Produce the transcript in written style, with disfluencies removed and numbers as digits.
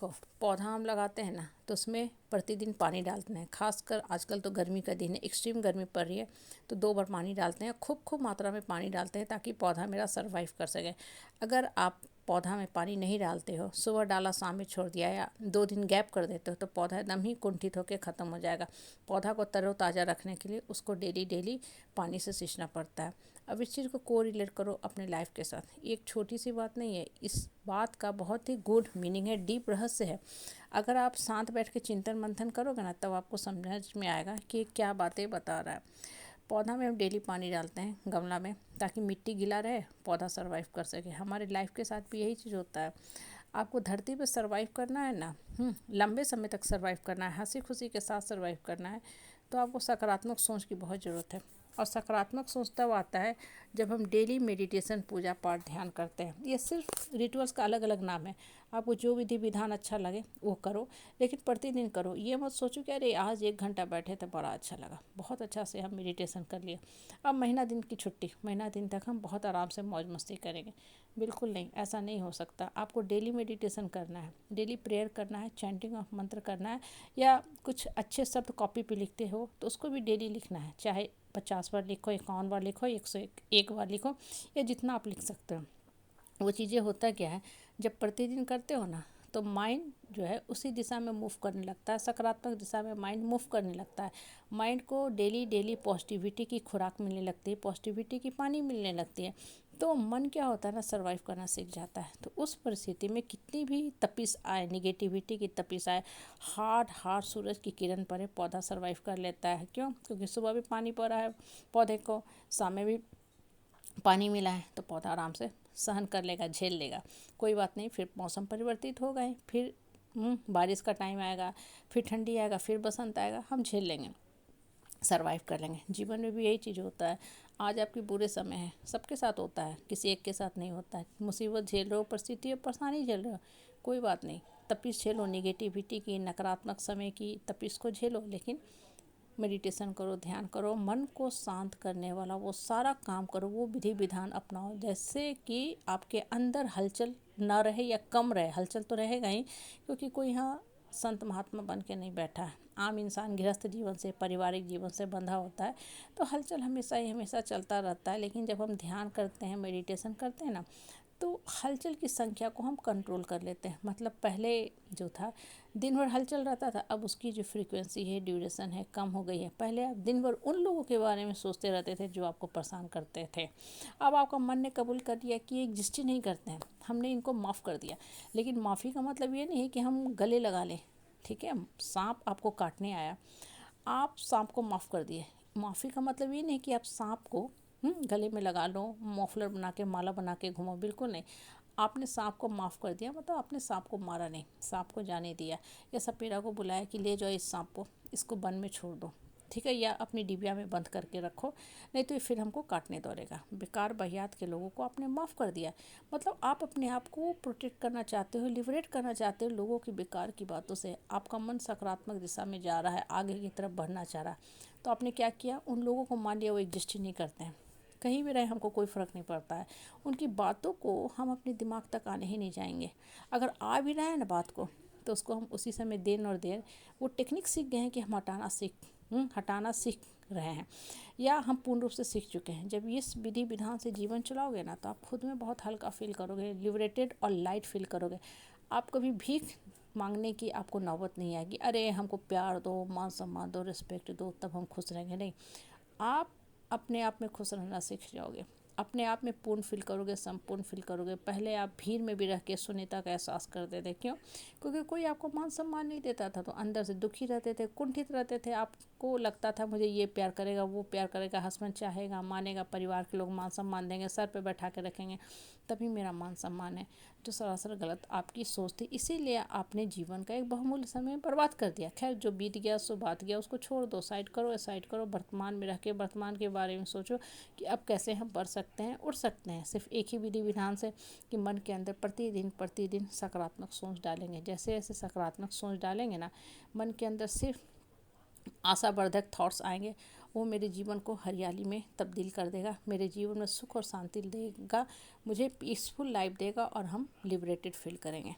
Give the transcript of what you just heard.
देखो, पौधा हम लगाते हैं ना तो उसमें प्रतिदिन पानी डालते हैं। खासकर आजकल तो गर्मी का दिन है, एक्सट्रीम गर्मी पड़ रही है, तो 2 बार पानी डालते हैं। खूब खूब मात्रा में पानी डालते हैं ताकि पौधा मेरा सरवाइव कर सके। अगर आप पौधा में पानी नहीं डालते हो, सुबह डाला शाम में छोड़ दिया या 2 दिन गैप कर देते हो, तो पौधा एकदम ही कुंठित होकर ख़त्म हो जाएगा। पौधा को तरोताज़ा रखने के लिए उसको डेली डेली पानी से सींचना पड़ता है। अब इस चीज़ को कोरिलेट करो अपने लाइफ के साथ। ये एक छोटी सी बात नहीं है, इस बात का बहुत ही गूढ़ मीनिंग है, डीप रहस्य है। अगर आप शांत बैठ के चिंतन मंथन करोगे ना, तब आपको समझ में आएगा कि ये क्या बातें बता रहा है। पौधा में हम डेली पानी डालते हैं गमला में, ताकि मिट्टी गीला रहे, पौधा सरवाइव कर सके। हमारे लाइफ के साथ भी यही चीज़ होता है। आपको धरती पर सरवाइव करना है ना, लंबे समय तक सरवाइव करना है, हंसी खुशी के साथ सरवाइव करना है, तो आपको सकारात्मक सोच की बहुत ज़रूरत है। और सकारात्मक सोच तब आता है जब हम डेली मेडिटेशन, पूजा पाठ, ध्यान करते हैं। ये सिर्फ रिचुअल्स का अलग अलग नाम है। आपको जो विधि विधान अच्छा लगे वो करो, लेकिन प्रतिदिन करो। ये मत सोचो कि अरे आज 1 घंटा बैठे तो बड़ा अच्छा लगा, बहुत अच्छा से हम मेडिटेशन कर लिए, अब महीना दिन की छुट्टी, महीना दिन तक हम बहुत आराम से मौज मस्ती करेंगे। बिल्कुल नहीं, ऐसा नहीं हो सकता। आपको डेली मेडिटेशन करना है, डेली प्रेयर करना है, चैंटिंग ऑफ मंत्र करना है, या कुछ अच्छे शब्द कॉपी पे लिखते हो तो उसको भी डेली लिखना है। चाहे 50 बार लिखो, 51 बार लिखो, 101 बार लिखो, या जितना आप लिख सकते हो। वो चीज़ें होता क्या है, जब प्रतिदिन करते हो ना, तो माइंड जो है उसी दिशा में मूव करने लगता है, सकारात्मक दिशा में माइंड मूव करने लगता है। माइंड को डेली डेली पॉजिटिविटी की खुराक मिलने लगती है, पॉजिटिविटी की पानी मिलने लगती है, तो मन क्या होता है ना, सर्वाइव करना सीख जाता है। तो उस परिस्थिति में कितनी भी तपिश आए, निगेटिविटी की तपिश आए, हार्ड हार्ड सूरज की किरण पड़े, पौधा सर्वाइव कर लेता है। क्यों? क्योंकि सुबह भी पानी पड़ रहा है पौधे को, शाम में भी पानी मिला है, तो पौधा आराम से सहन कर लेगा, झेल लेगा। कोई बात नहीं, फिर मौसम परिवर्तित हो गए, फिर बारिश का टाइम आएगा, फिर ठंडी आएगा, फिर बसंत आएगा, हम झेल लेंगे, सरवाइव कर लेंगे। जीवन में भी यही चीज़ होता है। आज आपके बुरे समय है, सबके साथ होता है, किसी एक के साथ नहीं होता है। मुसीबत झेल रहे हो, परिस्थिति और परेशानी झेल रहे हो, कोई बात नहीं, तपिश झेलो, निगेटिविटी की, नकारात्मक समय की तपिश को झेलो, लेकिन मेडिटेशन करो, ध्यान करो, मन को शांत करने वाला वो सारा काम करो, वो विधि विधान अपनाओ, जैसे कि आपके अंदर हलचल ना रहे या कम रहे। हलचल तो रहेगा ही, क्योंकि कोई यहाँ संत महात्मा बन के नहीं बैठा है। आम इंसान गृहस्थ जीवन से, पारिवारिक जीवन से बंधा होता है, तो हलचल हमेशा ही हमेशा चलता रहता है। लेकिन जब हम ड्यान करते हैं, मेडिटेशन करते हैं ना, तो हलचल की संख्या को हम कंट्रोल कर लेते हैं। मतलब पहले जो था, दिन भर हलचल रहता था, अब उसकी जो फ्रीक्वेंसी है, ड्यूरेशन है, कम हो गई है। पहले आप दिन भर उन लोगों के बारे में सोचते रहते थे जो आपको परेशान करते थे। अब आपका मन ने कबूल कर लिया कि ये एग्जिस्ट ही नहीं करते हैं, हमने इनको माफ़ कर दिया। लेकिन माफ़ी का मतलब ये नहीं है कि हम गले लगा लें। ठीक है, सांप आपको काटने आया, आप सांप को माफ़ कर दिए। माफ़ी का मतलब ये नहीं कि आप सांप को गले में लगा लो, मफलर बना के, माला बना के घूमो, बिल्कुल नहीं। आपने सांप को माफ़ कर दिया, मतलब आपने सांप को मारा नहीं, सांप को जाने दिया। या सपेरा को बुलाया कि ले जाओ इस सांप को, इसको वन में छोड़ दो, ठीक है, या अपनी डिबिया में बंद करके रखो, नहीं तो ये फिर हमको काटने दौड़ेगा। बेकार बहियात के लोगों को आपने माफ़ कर दिया। मतलब आप अपने आप को प्रोटेक्ट करना चाहते हो, लिबरेट करना चाहते हो लोगों की बेकार की बातों से। आपका मन सकारात्मक दिशा में जा रहा है, आगे की तरफ बढ़ना चाह रहा है, तो आपने क्या किया, उन लोगों को मान लिया वो एग्जिस्ट ही नहीं करते हैं। कहीं भी रहे, हमको कोई फ़र्क नहीं पड़ता है। उनकी बातों को हम अपने दिमाग तक आने ही नहीं जाएंगे। अगर आ भी रहा है ना बात को, तो उसको हम उसी समय देर और देर, वो टेक्निक सीख गए हैं कि हम हटाना सीख रहे हैं, या हम पूर्ण रूप से सीख चुके हैं। जब इस विधि विधान से जीवन चलाओगे ना, तो आप खुद में बहुत हल्का फील करोगे, लिबरेटेड और लाइट फील करोगे। आप कभी भीख मांगने की आपको नौबत नहीं आएगी, अरे हमको प्यार दो, मान सम्मान दो, रिस्पेक्ट दो, तब हम खुश रहेंगे। नहीं, आप अपने आप में खुश रहना सीख जाओगे, अपने आप में पूर्ण फील करोगे, संपूर्ण फील करोगे। पहले आप भीड़ में भी रह के शून्यता का एहसास करते थे। क्यों? क्योंकि कोई आपको मान सम्मान नहीं देता था, तो अंदर से दुखी रहते थे, कुंठित रहते थे। आपको लगता था मुझे ये प्यार करेगा, वो प्यार करेगा, हस्बैंड चाहेगा, मानेगा, परिवार के लोग मान सम्मान देंगे, सर पे बैठा के रखेंगे, तभी मेरा मान सम्मान है। जो सरासर गलत आपकी सोच थी, इसीलिए आपने जीवन का एक बहुमूल्य समय बर्बाद कर दिया। खैर, जो बीत गया सो बात गया, उसको छोड़ दो, साइड करो, साइड करो। वर्तमान में रह के वर्तमान के बारे में सोचो कि अब कैसे हम बढ़ सकते हैं, उड़ सकते हैं। सिर्फ एक ही विधि विधान से, कि मन के अंदर प्रतिदिन प्रतिदिन सकारात्मक सोच डालेंगे। जैसे जैसे सकारात्मक सोच डालेंगे ना, मन के अंदर सिर्फ आशावर्धक थॉट्स आएंगे, वो मेरे जीवन को हरियाली में तब्दील कर देगा, मेरे जीवन में सुख और शांति देगा, मुझे पीसफुल लाइफ देगा, और हम लिबरेटेड फील करेंगे।